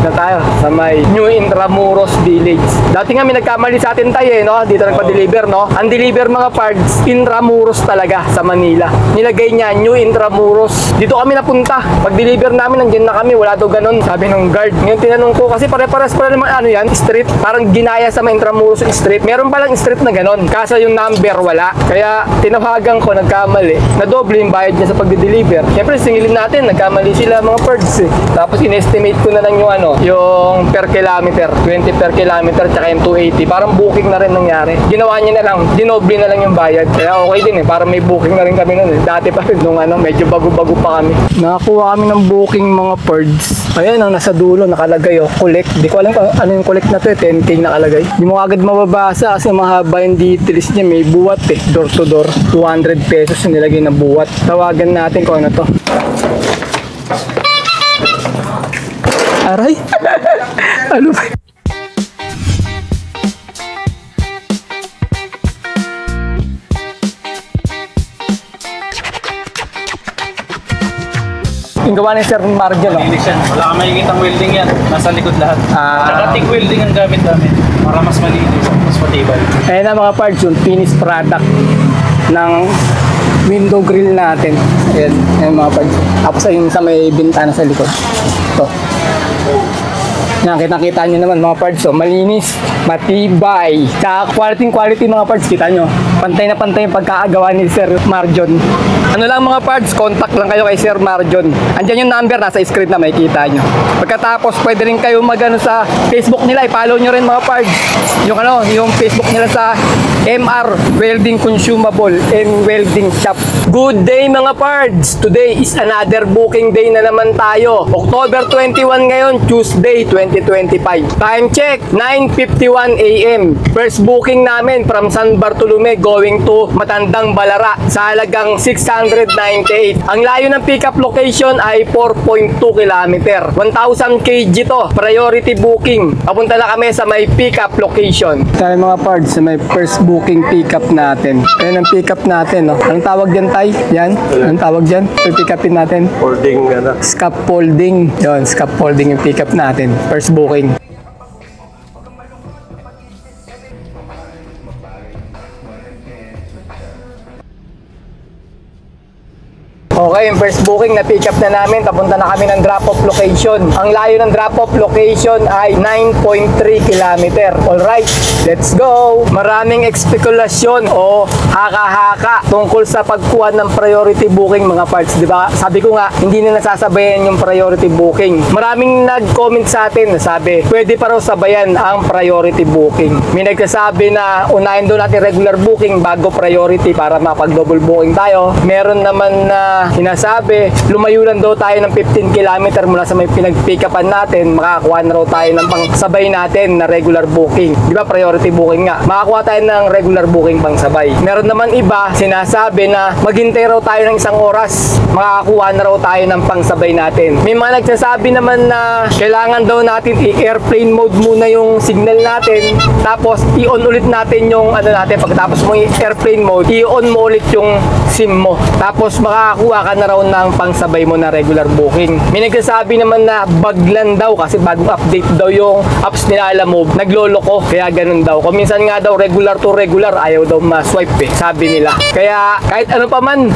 na tayo sa may New Intramuros Village. Dati nga may nagkamali sa atin tayo no? Dito nagpa-deliver, no? Ang deliver mga parts, Intramuros talaga sa Manila. Nilagay niya, New Intramuros. Dito kami napunta. Pag-deliver namin, nandiyan na kami. Wala daw ganun. Sabi ng guard. Ngayon tinanong ko, kasi pare-pares pala naman ano yan, street. Parang ginaya sa mga Intramuros street. Meron palang street na ganun. Kaso yung number wala. Kaya tinawagan ko, nagkamali. Nadoble yung bayad niya sa pag-deliver. Siyempre, singilin natin. Nagkamali sila mga parts eh. Tapos in-estimate ko na lang yung ano, yung per kilometer, 20 per kilometer, tsaka yung 280. Parang booking na rin nangyari. Ginawa niya na lang, dinoble na lang yung bayad. Kaya okay din eh, parang may booking na rin kami nun eh. Dati pa rin nung ano, medyo bago-bago pa kami. Nakakuha kami ng booking mga parts. Ayan ang nasa dulo, nakalagay oh, collect. Di ko alam kung ano yung collect na to eh, 10K nakalagay. Di mo agad mababasa kasi mahaba yung details niya, may buwat eh, door to door. 200 pesos yung nilagay na buwat. Tawagan natin kung ano to. Aray! Ano ba? Yung gawa ni Sir Marjo, no? Wala ka makikitang welding yan. Nasa likod lahat. Tsaka TIG welding ang gamit namin para mas malinis, mas matibay. Ayan na mga parts, yung finished product ng window grill natin. Ayan, ayan mga parts. Tapos ayun sa may bintana sa likod. Ito. Yan, kitang-kita nyo naman mga parts. So, malinis, matibay. Sa quality mga parts, kita nyo. Pantay na pantay yung pagkakagawa ni Sir Marjon. Ano lang mga parts, contact lang kayo kay Sir Marjon. Andyan yung number, nasa screen na makikita nyo. Pagkatapos, pwede rin kayo magano sa Facebook nila. I-follow nyo rin mga parts. Yung ano, yung Facebook nila sa MR Welding Consumable and Welding Shop. Good day mga parts! Today is another booking day na naman tayo. October 21 ngayon, Tuesday 2025. Time check, 9:51 AM. First booking namin from San Bartolome going to Matandang Balara sa halagang 698. Ang layo ng pickup location ay 4.2 km. 1,000 kg to. Priority booking. Papunta na kami sa may pickup location. Tayo mga parts sa may first booking pickup natin. Ayan ang pickup natin. No? Anong tawag dyan, Tay? Yan? Anong tawag dyan? Pick upin natin? Folding na. Scaffolding. Yun, scaffolding yung pickup natin. First booking. Okay, yung first booking na pick up na namin, papunta na kami ng drop-off location. Ang layo ng drop-off location ay 9.3 km. Alright, let's go! Maraming espekulasyon o haka-haka tungkol sa pagkuha ng priority booking mga parts, di ba? Sabi ko nga, hindi na nasasabayan yung priority booking. Maraming nag-comment sa atin na sabi, pwede pa raw sabayan ang priority booking. May nagsasabi na unahin doon natin regular booking bago priority para mapag-double booking tayo. Meron naman na sinasabi, lumayo lang daw tayo ng 15 km mula sa may pinag-pick-upan natin, makakakuha na raw tayo ng pangsabay natin na regular booking. Di ba, priority booking nga. Makakuha tayo ng regular booking pangsabay. Meron naman iba, sinasabi na maghintay raw tayo ng 1 oras, makakakuha na raw tayo ng pangsabay natin. May mga nagsasabi naman na kailangan daw natin i-airplane mode muna yung signal natin, tapos i-on ulit natin yung ano natin, pagkatapos mo i-airplane mode, i-on mo ulit yung SIM mo. Tapos makakakuha ka na raw ng pangsabay mo na regular booking. May nagsasabi naman na baglan daw kasi bagong update daw yung apps nila mo, nagloloko, kaya ganun daw. Kung minsan nga daw regular to regular, ayaw daw ma-swipe eh, sabi nila. Kaya kahit ano pa man,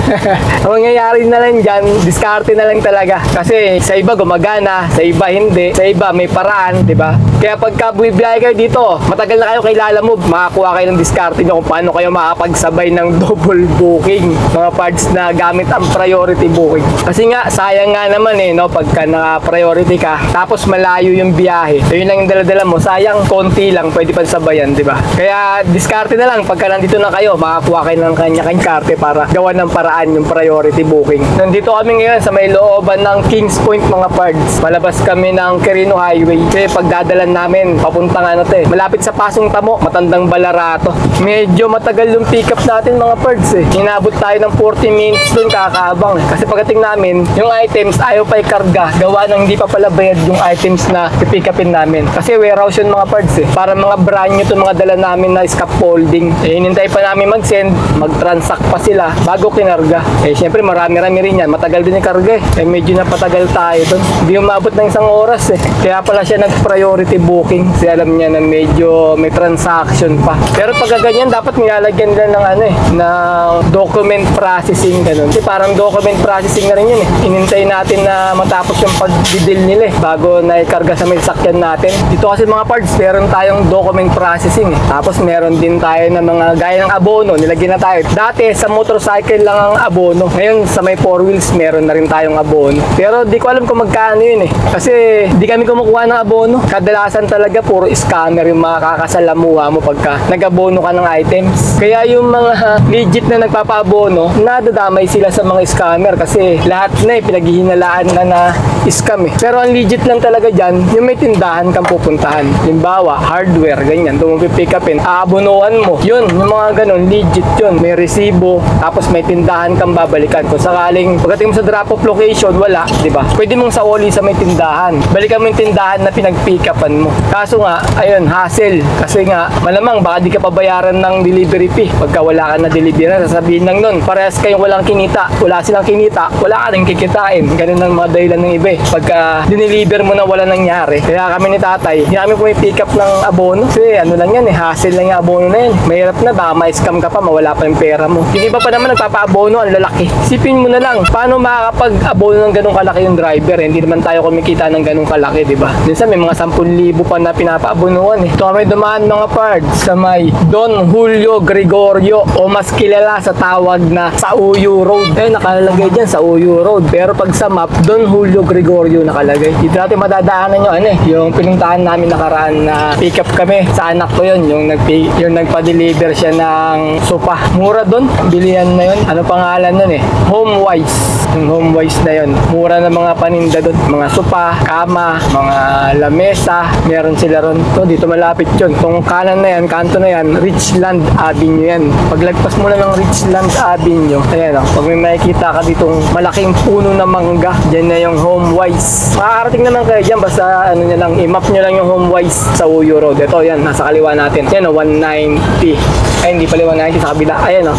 ang mangyayari na lang dyan, diskarte na lang talaga. Kasi sa iba gumagana, sa iba hindi, sa iba may paraan, di ba? Kaya pagka bumibiyahe kayo dito, matagal na kayo kay Lalamove, makakuha kayo ng diskarte nyo kung paano kayo makapagsabay ng double booking, mga parts na gamit ang priority booking. Kasi nga, sayang nga naman eh, no? Pagka naka-priority ka, tapos malayo yung biyahe, so yun lang yung dala-dala mo, sayang, konti lang, pwede pa sabayan, di ba? Kaya, diskarte na lang, pagka nandito na kayo, makakuha kayo ng kanya-kanya karte para gawa ng paraan yung priority booking. Nandito kami ngayon sa may looban ng Kings Point mga parts. Palabas kami ng Quirino Highway. Kasi pagdadala daan namin papuntang ano to eh, malapit sa Pasong Tamo, Matandang Balarato. Medyo matagal yung pick up natin mga pards eh. Inabot tayo ng 40 minutes dun kakaabang eh. Kasi pagdating namin, yung items ayaw pa ikarga, gawa ng hindi pa pala bayad yung items na pick upin namin. Kasi warehouse yun mga pards eh. Para mga brand new to mga dala namin na scaffolding. Eh, hinintay pa namin mag-send, mag-transact pa sila bago kinarga. Eh, syempre marami-rami rin yan. Matagal din yung karga eh. Eh, medyo napatagal tayo dun. Hindi umabot ng isang oras eh. Kaya pala siya nag-priority booking. Kasi alam niya na medyo may transaction pa. Pero pagka ganyan, dapat nilalagyan nila ng ano eh, ng document processing ganun. Kasi parang document processing na rin yun eh. Inintay natin na matapos yung pag-deal nila eh, bago na ikarga sa may sakyan natin. Dito kasi mga parts, meron tayong document processing eh. Tapos meron din tayo ng mga gaya ng abono, nilagyan na tayo. Dati sa motorcycle lang ang abono. Ngayon sa may 4 wheels meron na rin tayong abono. Pero di ko alam kung magkano yun eh. Kasi di kami kumukuha ng abono. Kadalasan talaga puro scammer yung makakasalamuha mo pagka nag-abono ka ng items. Kaya yung mga legit na nagpapaabono, nadadamay sila sa mga scammer kasi lahat na eh, pinaghihinalaan na scam eh. Pero ang legit lang talaga dyan, yung may tindahan kang pupuntahan. Limbawa, hardware, ganyan. Doon mo pipick upin, aabonohan mo. Yun, yung mga ganun, legit yun. May resibo, tapos may tindahan kang babalikan. Kung sakaling pagdating mo sa drop-off location, wala, di ba? Pwede mong sauli sa may tindahan. Balikan mo yung tindahan na pinag-pick upan mo. Kaso nga, ayun, hassle. Kasi nga, malamang baka di ka pabayaran ng delivery fee. Pagka wala ka na delivery, sasabihin lang nun, parehas kayong walang kinita. Wala silang kinita, wala ka rin kikitain. Ganun ang mga dahilan ng iba eh. Pagka dineliver mo na wala nangyari. Kaya kami ni tatay, hindi kami pumipick up ng abono. Kasi ano lang yan eh, hassle lang yung abono na yan. Mahirap na, baka ma-scam ka pa, mawala pa yung pera mo. Yung iba pa naman nagpapa-abono, ang lalaki. Sipin mo na lang, paano makakapag-abono ng ganung kalaki yung driver? Hindi naman tayo kumikita ng ganung kalaki, di ba? Minsan may mga 10,000 pa na pinapa-abonuhan eh. Ito kami dumaan mga parts sa may Don Julio Gregorio o mas kilala sa tawag na Sauyo Road. Eh, nakalagay dyan sa Sauyo Road. Pero pag sa map, Don Julio Gregorio nakalagay. Dito natin madadaanan yung ano eh, yung pinuntahan namin nakaraan na pick up kami sa anak ko yun, yung nagpa-deliver siya ng sopa. Mura doon, bilihan na yun. Ano pangalan nun eh? Homewise. Yung Homewise na yun. Mura na mga paninda doon. Mga sopa, kama, mga lamesa, meron sila ron. So, dito malapit yun. Itong kanan na yan, kanto na yan, Richland Avenue yan. Paglagpas mo na ng Richland Avenue, ayan o, pag may makikita ka ditong malaking puno na mangga, dyan na yung Homewise. Makakarating naman kayo dyan, basta ano nyo lang, i-map nyo lang yung Homewise sa Uyo Road. Ito, yan, nasa kaliwa natin. Yan o, 190. Ay, hindi pala 190 sa kabila. Ayan o,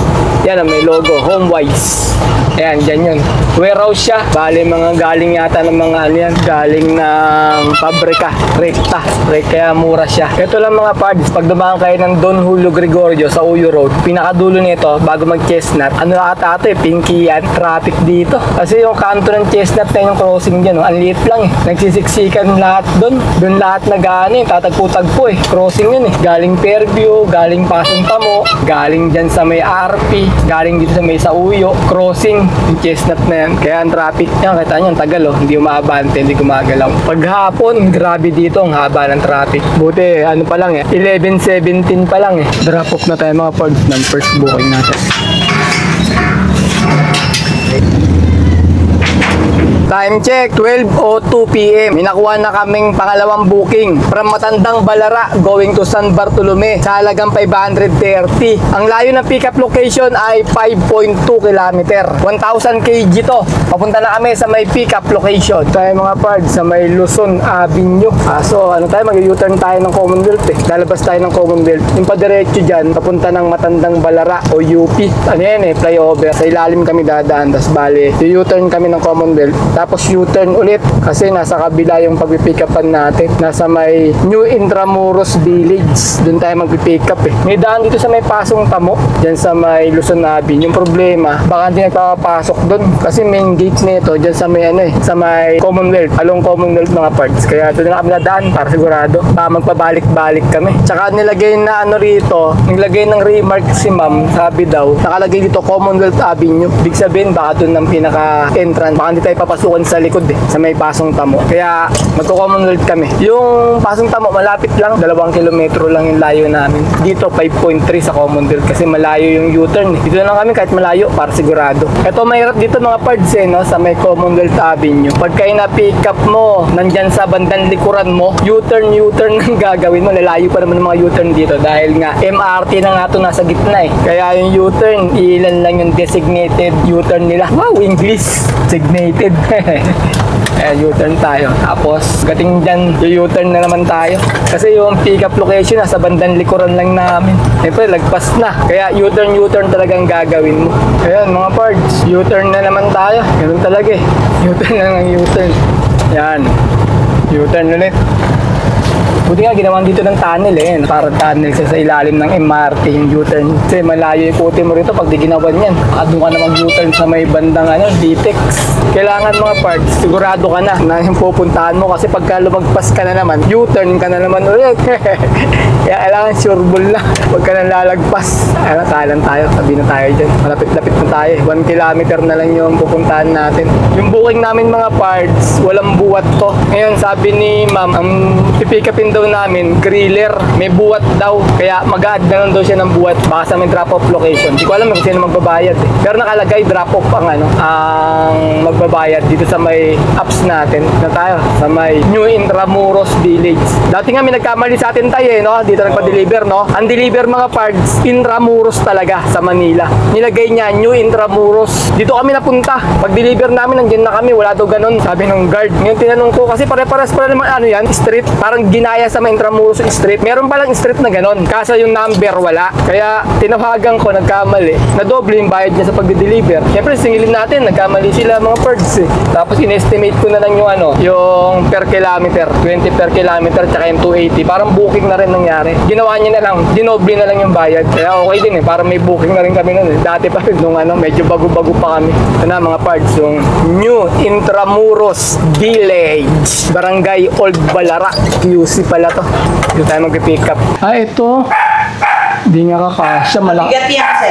yan o, may logo, Homewise. Ayan, dyan yun. Warehouse siya. Bali, mga galing yata ng mga ano yan, galing ng pabrika. Rekta. Kaya mura siya. Ito lang mga parts. Pag dumaan kayo ng Don Julio Gregorio sa Uyo Road, pinakadulo nito, bago mag-Chestnut, ano ata ito eh, pinky yan, traffic dito. Kasi yung kanto ng Chestnut na yung crossing dyan, ang liit lang eh. Nagsisiksikan lahat doon. Doon lahat nag-ano eh, tatagpo-tagpo eh. Crossing yun eh. Galing Fairview, galing Pasong Tamo, galing dyan sa may RP, galing dito sa may Sauyo, crossing yung Chestnut na yan. Kaya ang traffic yan, kita nyo, ang tagal oh, hindi umaabante, hindi gumagalaw. Paghapon, grabe dito ang haba ng traffic. Buti, ano pa lang eh, 11:17 pa lang eh. Drop off na tayo mga parts ng first booking natin. Time check, 12:02 PM. May nakuha na kaming pangalawang booking from Matandang Balara going to San Bartolome sa halagang 530. Ang layo ng pickup location ay 5.2 km. 1,000 kg to. Papunta na kami sa may pickup location. Tayo mga parts sa may Luzon Avenue. So ano tayo, mag-U-turn tayo ng Commonwealth eh. Lalabas tayo ng Commonwealth. Yung padiretso dyan, papunta ng Matandang Balara o UP. Ano yan eh, flyover. Sa ilalim kami dadaan. Tapos bali, U-turn kami ng Commonwealth. Tapos U-turn ulit kasi nasa kabila yung pag-pick upan natin. Nasa may New Intramuros Village. Doon tayo mag-pick up eh. May daan dito sa may Pasong Tamo. Diyan sa may Luzon Avenue. Yung problema, baka hindi nagpapasok doon. Kasi main gates nito diyan sa may ano eh, sa may Commonwealth. Along Commonwealth mga parts. Kaya doon na kami nadaan para sigurado. Magpabalik-balik kami. Tsaka nilagay na ano rito, nilagay ng remark si ma'am, sabi daw, nakalagay dito Commonwealth Avenue. Big sabihin, baka doon ng pinaka-entrance. Baka hindi tayo papasok pasukan sa likod sa may Pasong Tamo. Kaya magko-Commonwealth kami. Yung Pasong Tamo malapit lang, 2 kilometro lang yung layo namin. Dito 5.3 sa Commonwealth kasi malayo yung U-turn. Dito lang kami kahit malayo para sigurado. Ito mahirap dito mga pards no, sa may Commonwealth Avenue. Pagka na-pick up mo, nandyan sa bandang likuran mo, U-turn ang gagawin mo. Lalayo pa naman ng mga U-turn dito dahil nga MRT na nga ito nasa gitna Kaya yung U-turn, ilan lang yung designated U-turn nila. Wow, English! Designated. U-turn tayo. Tapos, gating dyan, U-turn na naman tayo. Kasi yung pick-up location nasa bandang likuran lang namin. Siyempre, lagpas na. Kaya U-turn talagang gagawin mo. Ayan, mga parts, U-turn na naman tayo. Ganun talaga U-turn na lang U-turn. Yan. U-turn ulit. Buti nga ginawan dito ng tunnel para tunnel sa ilalim ng MRT yung U-turn. Kasi malayo yung puti mo rito pag di ginawan yan. Doon ka na mag-U-turn sa may bandang Ditex. Kailangan mga parts, sigurado ka na yung pupuntahan mo kasi pagka lumagpas ka na naman, U-turn ka na naman ulit. Kaya kailangan sureball na pag ka nalalagpas. Ayun, kalan tayo, sabi na tayo dyan. Malapit-lapit na tayo. 1 kilometer na lang yung pupuntahan natin. Yung booking namin mga parts, walang buwat to. Ngayon sabi ni ma'am, ang pipikapin daw namin, griller, may buwat daw. Kaya mag-add na lang daw siya ng buwat baka sa may drop-off location. Hindi ko alam kung sino magbabayad Pero nakalagay drop-off ang magbabayad dito sa may apps natin na tayo, sa may New Intramuros Village. Dati nga may nagkamali sa atin tayo no? Dito nagpa-deliver, no? Ang deliver mga parts, Intramuros talaga sa Manila. Nilagay niya, New Intramuros. Dito kami napunta. Pag-deliver namin, nandiyan na kami. Wala daw ganun. Sabi ng guard. Ngayon tinanong ko, kasi pare-pares pala naman yan, street. Parang ginaya sa may Intramuros street. Meron palang street na ganun. Kaso yung number, wala. Kaya tinawagan ko, nagkamali. Nadoble yung bayad niya sa pag-deliver. Siyempre, singilin natin. Nagkamali sila mga parts Tapos in-estimate ko na lang yung yung per kilometer. 20 per kilometer, tsaka yung 280. Parang booking na rin nangyari. Ginawa niya na lang, dinoble na lang yung bayad. Kaya okay din para may booking na rin kami nun Dati pa rin nung medyo bago-bago pa kami. Mga parts, yung New Intramuros Village, Barangay Old Balara, QC pala to. Dito tayo mag-pick up. Ito. Di nga kakasya,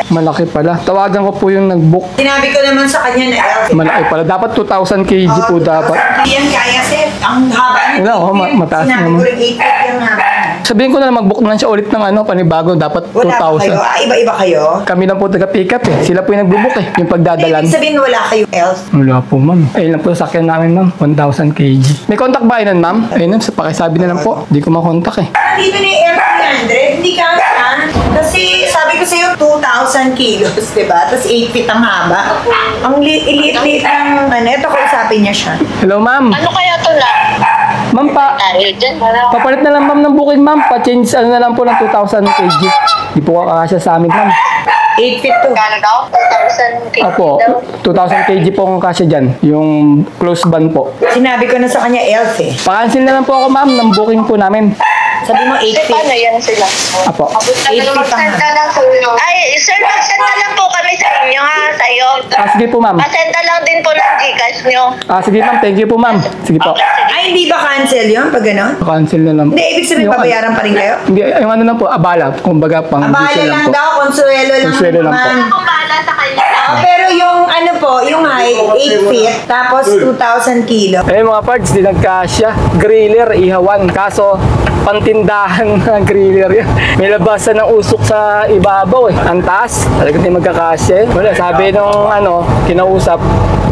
malaki pala. Tawagan ko po yung nag-book. Sinabi ko naman sa kanya na Malaki pala. Dapat 2,000 kg po dapat. Hindi yan kaya, sir. Ang haba niya. Mataas Sinabi naman. ko rin 8 feet yung haba niya. Sabihin ko na lang mag-book na lang siya ulit ng panibago. Dapat Wala ba kayo? 2,000. Iba-iba kayo? Kami lang po taga-pick up Sila po yung nag-book yung pagdadalan. Ibig sabihin wala kayo else. Wala po, ma'am. Ayun lang po sa sakyan namin, ma'am. 1,000 kg. May contact ba yun, ma'am? Ayun, sa pakisabi na lang po. Hindi ko makontak Dito na yung L300, hindi ka kasi sabi ko sa'yo 2,000 kilos, diba? Tapos 8 feet ang haba. Ang liit-liit ng ito kausapin niya siya. Hello, ma'am. Ano kaya to na? Ma'am, Tayo dyan, ano? papalit na lang, ma'am, ng booking, ma'am. Pa-change, na lang po ng 2,000 kg. Hindi po kakasya sa amin, ma'am. 8 feet to. Kano daw? 2,000 kg Opo, daw. 2,000 kg po ang kasya dyan. Yung close band po. Sinabi ko na sa kanya else Pa-cancel na lang po ako, ma'am, ng booking po namin. Sabi mo 8 Kasi feet. paano yan sila? Apo. Eight feet Mag-send ang- ka lang sa inyo. Ay, sir, mag-send na lang po kami sa inyo ha, sa'yo. Sige po, ma'am. Pa-send na lang din po ng Gcash nyo. Sige, ma'am. Thank you po, ma'am. Sige po. Okay, sige. Ay, hindi ba cancel yun pag gano'n? Pa-cancel na lang. Hindi, ibig sabihin Yung babayaran pa rin kayo? Hindi, yung lang po, abala. Kumbaga, pang Abala diesel lang po. daw, konsuelo lang Konsuelo lang po. naman. Ako bahala sa kanya. Pero yung yung height, 8 feet, tapos 2,000 kilo. Mga parts, di nagkasya. Griller, ihawan. Kaso, pantindahan na griller yan. May labasan ng usok sa ibabaw Ang taas. Talagang di magkakasya Wala, sabi nung kinausap,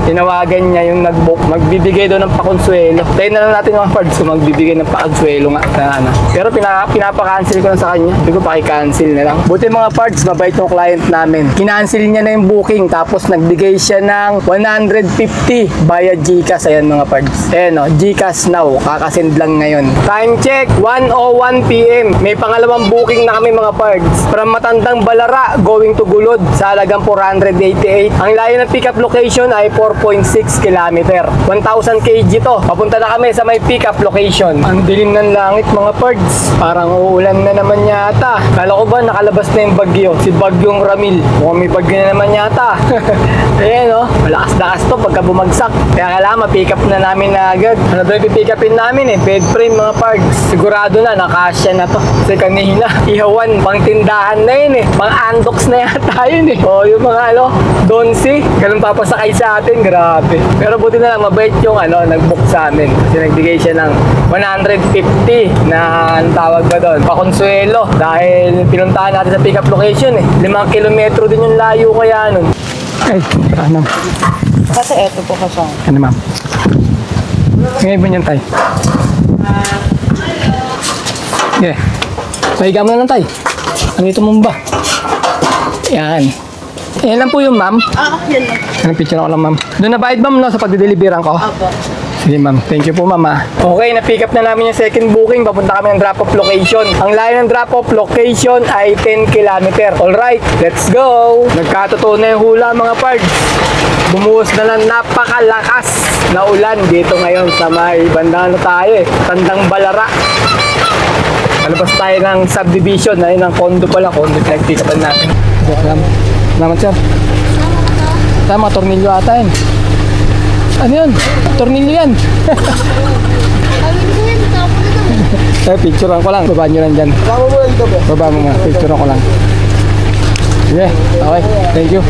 tinawagan niya yung nag-book, magbibigay daw ng pakonsuelo. Tayo na lang natin mga parts kung magbibigay ng pakonsuelo nga na Pero pinapa-cancel ko na sa kanya. Hindi ko paki-cancel na lang. Buti mga parts, mabait yung client namin. Kinancel niya na yung booking tapos nagbigay siya ng 150 via Gcash. Ayan mga parts. Gcash now. Kakasend lang ngayon. Time check, 1:01 PM. May pangalawang booking na kami mga parts. From Matandang Balara, going to Gulod sa halagang 488. Ang layo ng pickup location ay 4.6 kilometer. 1,000 kg to. Papunta na kami sa may pickup location. Ang dilim ng langit mga parts. Parang uulan na naman yata. Kala ko ba nakalabas na yung bagyo? Si Bagyong Ramil. Mukhang may bagyo na naman yata. Ayan malakas-lakas to pagka bumagsak. Kaya kailangan ma-pick up na namin na agad. Ano daw i-pick upin namin bed frame mga parts. Sigurado sigurado na nakasya na to. Kasi kanina, ihawan, pang tindahan na yun eh. Pang andox na yata yun eh. O yung mga donsi, ganun papasakay sa atin, grabe. Pero buti na lang, mabait yung nag-book sa amin. Kasi nagbigay siya ng 150 na ang tawag ba doon, pakonsuelo. Dahil pinuntahan natin sa pick-up location eh. 5 kilometro din yung layo kaya nun. Ay, ano? Kasi eto po kasama. Ano ma'am? Ngayon ba niyan tay? Yeah. Mahiga mo na lang tay. Andito mo ba? Yan. Yan lang po yung ma'am. Yan lang. Anong picture ako lang ma'am? Doon na bayad ma'am no, sa pagdideliveran ko? Opo. Sige ma'am, thank you po ma'am ah. Okay, na-pick up na namin yung second booking. Papunta kami ng drop-off location. Ang layo ng drop-off location ay 10 km. Alright, let's go! Nagkatotoo na yung hula mga pards. Bumuhos na ng napakalakas na ulan dito ngayon sa may bandang tayo eh. Tandang Balara. Malabas tayo ng subdivision. Ayun ang condo pala. Condo pinag-pick upan natin. Salamat sir. Tama, tornilyo ata yun. Ano yun? Tornilyo yan. Picturean ko lang. Baba nyo lang dyan. Baba mo nga. Picturean ko lang. Yeah, okay. Thank you.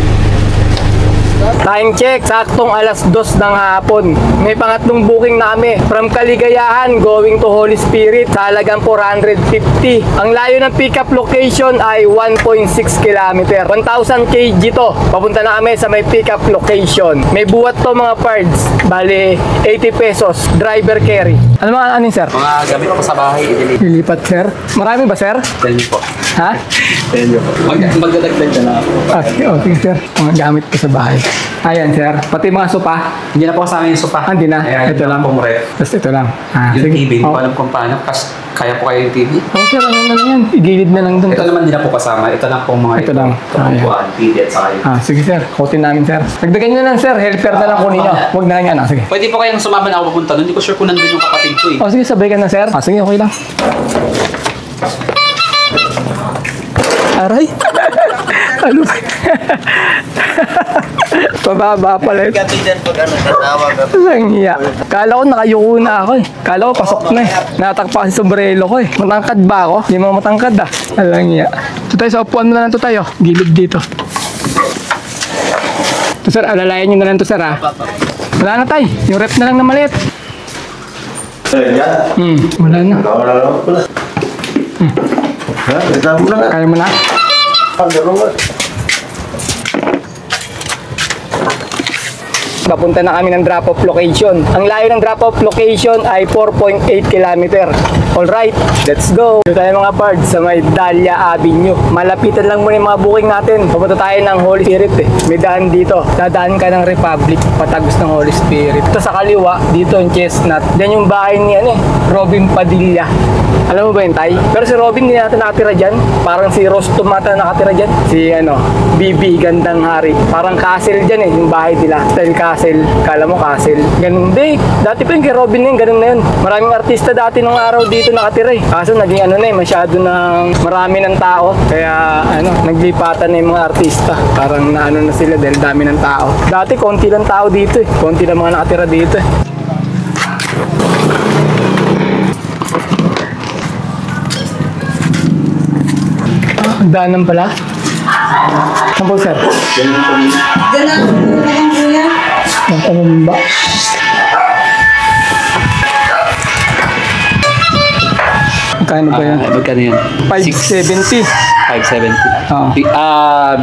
Time check, saktong alas 2 ng hapon. May pangatlong booking na kami. From Kaligayahan, going to Holy Spirit, sa halagang 450. Ang layo ng pick-up location ay 1.6 km. 1,000 kg to. Papunta na kami sa may pick-up location. May buwat to mga parts. Bale, 80 pesos. Driver carry. Ano mga anin, sir? Mga gamit ko sa bahay, Lilipat, sir. Marami ba, sir? Tell me po. Ha? Tell me po. Magdadagdag ka na. Okay, okay, sir. Mga gamit ko sa bahay. Ayan, sir. Pati mga sopa. Hindi na po kasama yung sopa. Hindi na. Ayan, Ito lang. pong ref. Basta ito lang. Yung sige. TV, hindi Oh. ko alam kung paano. Kaya po kayo yung TV. Oh, sir, ano na yan? Igilid na lang dun. Ito naman hindi na po kasama. Ito lang pong mga Ito lang. kapuan, TV at saka yun. Sige, sir. Kutin namin, sir. Dagdagan nyo na lang, sir. Helper na lang kunin nyo. Huwag na lang yan. Sige. Pwede po kayong sumama na ako pupunta doon. Hindi ko sure kung nandun yung kapatid ko eh. Sige, sabay ka na, sir. Sige, okay lang. Aray. Ano ba? Pababa pala ito. Katigan pag tatawag ako. Ang hiya. Kala ko nakayuko na ako eh. Kala ko pasok na eh. Natakpa si sombrero ko eh. Matangkad ba ako? Hindi mo matangkad ah. Alang hiya. Ito tayo, sa upuan mo na lang ito tayo. Gilid dito. Ito sir, alalayan nyo na lang ito sir ah. Wala na tayo. Yung rep na lang na maliit. Yan. Wala na. Wala lang pala. Ha? Ito mo lang. Kaya mo na? Pagdaro mo. Papunta na kami ng drop-off location. Ang layo ng drop-off location ay 4.8 km. Alright, let's go! Dito tayo mga pards sa may Dahlia Avenue. Malapitan lang muna yung mga booking natin. Papunta tayo ng Holy Spirit eh. May daan dito. Dadaan ka ng Republic, patagos ng Holy Spirit. Ito sa kaliwa, dito yung Chestnut. Diyan yung bahay ni Robin Padilla. Alam mo ba yun, Tay? Pero si Robin hindi natin nakatira dyan. Parang si Rostom ata nakatira dyan. Si BB Gandang Hari. Parang castle dyan eh, yung bahay nila. Style castle. Kala mo castle. Ganun din. Dati pa yung kay Robin yun, ganun na yun. Maraming artista dati nung araw dito nakatira eh. Kaso naging masyado ng marami ng tao. Kaya naglipatan na yung mga artista. Parang na sila dahil dami ng tao. Dati konti lang tao dito eh. Konti lang mga nakatira dito eh. Daanan pala. Ano po, sir? Ganun kuya. Ano ba? Magkano ba yan? Magkano yan? 570. 570. Oo.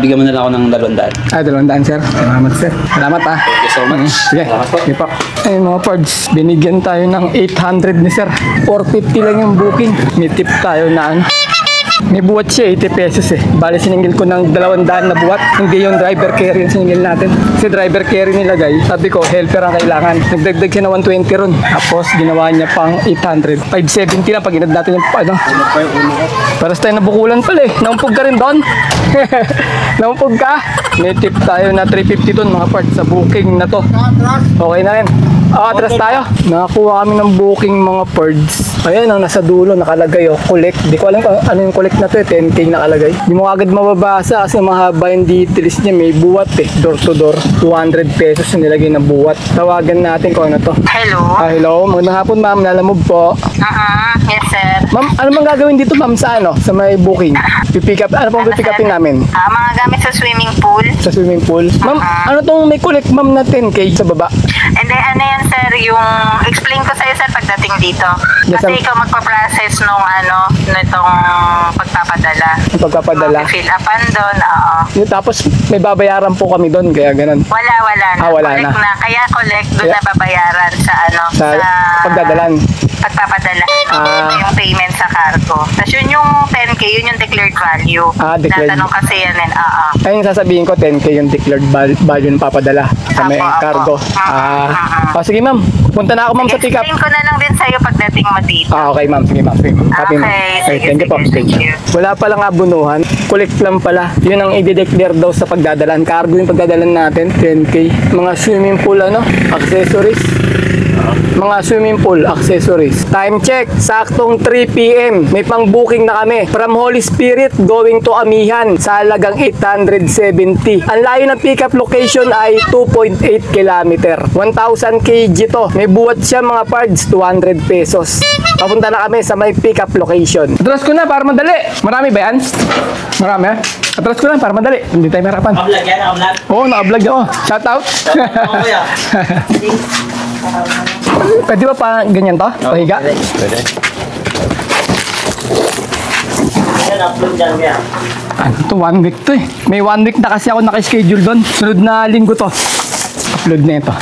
Bigyan mo na lang ako ng 200. 200, sir. Salamat, sir. Salamat, ah. Thank you so much. Sige. Salamat po. Sige po. Ayun mga pards, binigyan tayo ng 800 ni sir. 450 lang yung booking. May tip tayo na may buwat siya, 80 pesos eh. Bale, siningil ko ng 200 na buwat. Hindi yung driver carry yung siningil natin. Kasi driver carry nilagay. Sabi ko, helper ang kailangan. Nagdagdag siya na 120 ron. Tapos, ginawa niya pang 800. 570 lang pag inad natin yung Paras tayo nabukulan pala eh. Naumpog ka rin doon. Naumpog ka. May tip tayo na 350 doon mga parts sa booking na to. Okay na rin. Atras tayo. Nakakuha kami ng booking mga parts. Ayan ang nasa dulo nakalagay collect. Di ko alam kung ano yung collect na to 10K nakalagay. Di mo agad mababasa kasi mahaba yung details niya. May buwat door to door. 200 pesos yung nilagay na buwat. Tawagan natin kung ano to. Hello? Hello. Magandang hapon ma'am. Nalamove po. Yes, sir. Ma'am, ano bang gagawin dito, ma'am, sa ano? Sa may booking? Pipick up, ano pong pipick upin namin? Mga gamit sa swimming pool. Sa swimming pool? Ma'am, ano tong may collect, ma'am, na 10K sa baba? And then, ano yan, sir, yung explain ko sa'yo, sir, pagdating dito. Yes, Kasi ma'am. ikaw magpa-process nitong pagpapadala. Yung pagpapadala? Fill upan doon, oo. Yung tapos may babayaran po kami doon, kaya ganun. Wala na. Wala Collect na. Kaya collect doon Kaya- na babayaran sa Sa pagdadalan. Pagpapadala. Ah. Yung payment sa cargo. Tapos yun yung 10K, yun yung declared value. Declared. Natanong kasi yan, oo. Ayun, sasabihin ko, 10K yung declared value ng papadala sa may Apo. cargo. Sige, ma'am. Punta na ako, ma'am, sa pick up. Explain ko na lang din sa'yo pagdating mo dito. Okay, ma'am. Sige, ma'am. Sige, ma'am. Copy, ma'am. Okay, Okay, sige, thank you po. sige, Thank you. thank you. Wala palang abunuhan. Collect lang pala. Yun ang i-declare daw sa pagdadalan. Cargo yung pagdadalan natin. 10K. Mga swimming pool, accessories. Mga swimming pool accessories. Time check, saktong 3 p.m. May pang-booking na kami. From Holy Spirit going to Amihan sa halagang 870. Ang layo ng pick-up location ay 2.8 kilometer. 1,000 kg to. May buwat siya mga parts, 200 pesos. Papunta na kami sa may pick-up location. Atras ko na para madali. Marami ba yan? Marami ha? Atras ko na para madali. Hindi tayo mahirapan. Naka-vlog yan, naka-vlog. Oo, naka-vlog ako. Shout out. Oo, kuya. Pwede ba pa ganyan to? Pahiga? Pwede. Yan, upload dyan, kuya. Ano to? 1 week to eh. May 1 week na kasi ako naka-schedule doon. Sunod na linggo to. Upload na ito.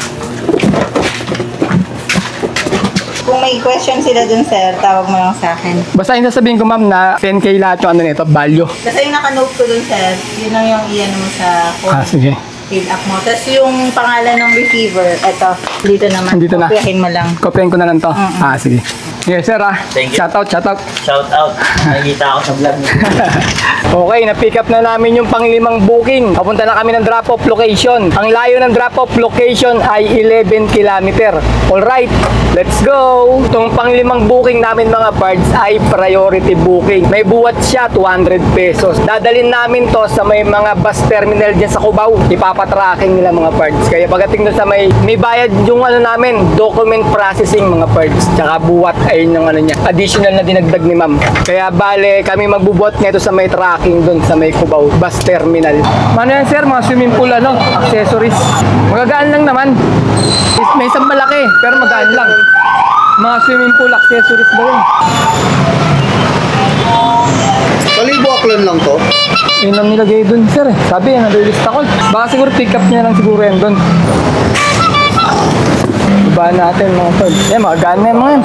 Kung may question sila dun, sir, tawag mo lang sa akin. Basta yung sasabihin ko, ma'am, na 10K lahat yung ano nito, value. Basta yung naka-note ko dun, sir, yun lang yung iyan mo sa Sige. fill up mo. Tapos yung pangalan ng receiver, eto, dito naman. Dito na. Kopyahin mo lang. Kopyahin ko na lang to. Sige. Yes, sir Thank you. Shout out, shout out. Shout out. Nakikita ako sa vlog niyo. Okay, na-pick up na namin yung pang-limang booking. Papunta na kami ng drop-off location. Ang layo ng drop-off location ay 11 kilometer. Alright, let's go! Itong pang-limang booking namin mga parts ay priority booking. May buwat siya, 200 pesos. Dadalhin namin to sa may mga bus terminal dyan sa Cubao. Ipapatracking nila mga parts. Kaya pagdating doon sa may bayad yung ano namin, document processing mga parts. Tsaka buwat, ayun yung ano niya. Additional na dinagdag ni ma'am. Kaya bale, kami magbubuhat nito sa may tracking doon sa may Cubao bus terminal. Ano yan sir, mga swimming pool accessories. Magagaan lang naman. May isang malaki, pero magaan lang. Mga swimming pool accessories daw yun. Kalibo aklan lang to. Yun ang nilagay doon sir eh. Sabi yan, nalilista ko. Baka siguro pick up niya lang siguro yan doon. Ibaan natin mga tol. Yan, magaan na yan mga yan.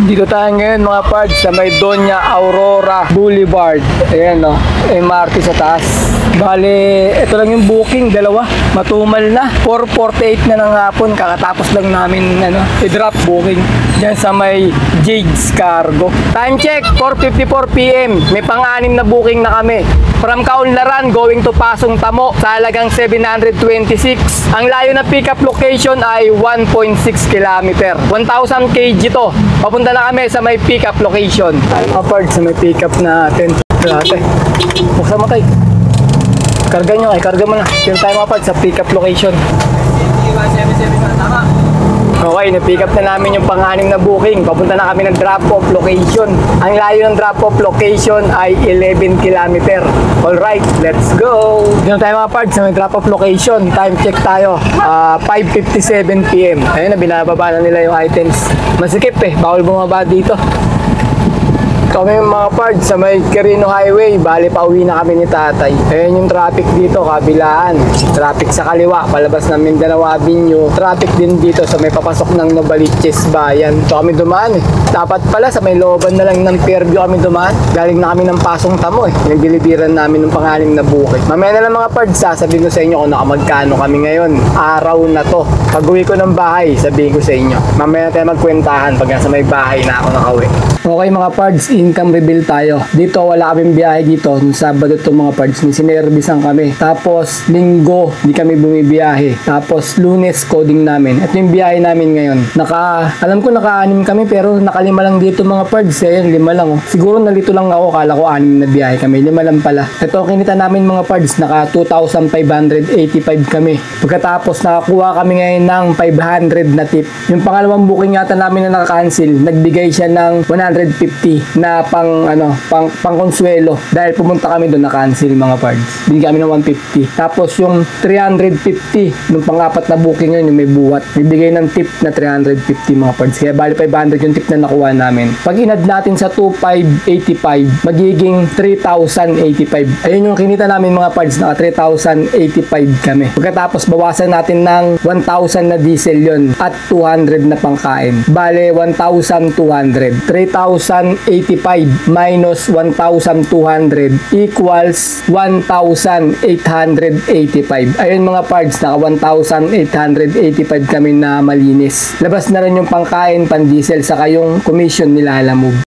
Dito tayo ngayon mga parts sa may Doña Aurora Boulevard. Ayan o, MRT sa taas. Bale, ito lang yung booking, dalawa. Matumal na. 4:48 na ng hapon. Kakatapos lang namin i-drop booking. Diyan sa may Jade's Cargo. Time check, 4:54 p.m. May pang-anim na booking na kami. From Kaunlaran going to Pasong Tamo sa halagang 726. Ang layo na pickup location ay 1.6 km. 1,000 kg to. Papunta na kami sa may pickup location. Apart sa may pickup natin. Dati. Buksan mo tayo. Karga nyo ay, karga mo na. Yung tayo apart sa pickup location. Okay, na-pick up na namin yung pang-anim na booking. Papunta na kami ng drop-off location. Ang layo ng drop-off location ay 11 km. Alright, let's go! Dito tayo mga parts sa may drop-off location. Time check tayo. 5:57 p.m. Ayun na, binababa na nila yung items. Masikip bawal bumaba dito. Kami mga parts sa may Quirino Highway, bali pauwi na kami ni tatay. Ayan yung traffic dito, kabilaan. Traffic sa kaliwa, palabas ng Mindanao Avenue. Traffic din dito sa may papasok ng Novaliches Bayan. So kami dumaan Dapat pala sa may looban na lang ng Fairview kami dumaan. Galing na kami ng Pasong Tamo Nagdilibiran namin ng pang-anim na bukid. Mamaya na lang mga parts, sasabihin ko sa inyo kung nakamagkano kami ngayon. Araw na to. Pag uwi ko ng bahay, sabihin ko sa inyo. Mamaya na tayo magkwentahan pag nasa may bahay na ako nakauwi. Okay mga pards, income reveal tayo. Dito wala kaming biyahe dito. Nung Sabado to mga pards, may sinervisan kami. Tapos Linggo, di kami bumibiyahe. Tapos Lunes, coding namin. Ito yung biyahe namin ngayon. Alam ko naka-anim kami pero nakalima lang dito mga pards. Ayan, 5 lang. Oh. Siguro nalito lang ako, kala ko 6 na biyahe kami. 5 lang pala. Ito kinita namin mga pards, naka 2,585 kami. Pagkatapos nakakuha kami ngayon ng 500 na tip. Yung pangalawang booking yata namin na naka-cancel, nagbigay siya ng 150 na pang konsuelo dahil pumunta kami doon na-cancel mga pards. Binigyan kami ng 150. Tapos yung 350 nung pang-apat na booking yun, yung may buwat, bibigay ng tip na 350 mga pards. Kaya bali 500 yung tip na nakuha namin. Pag inad natin sa 2,585, magiging 3,085. Ayun yung kinita namin mga pards, naka 3,085 kami. Pagkatapos bawasan natin ng 1,000 na diesel yon at 200 na pangkain. Bale 1,200. 3,085 minus 1,200 equals 1,885. Ayun mga pards, naka 1,885 kami na malinis. Labas na rin yung pangkain, pan diesel, saka yung commission nila Lalamove.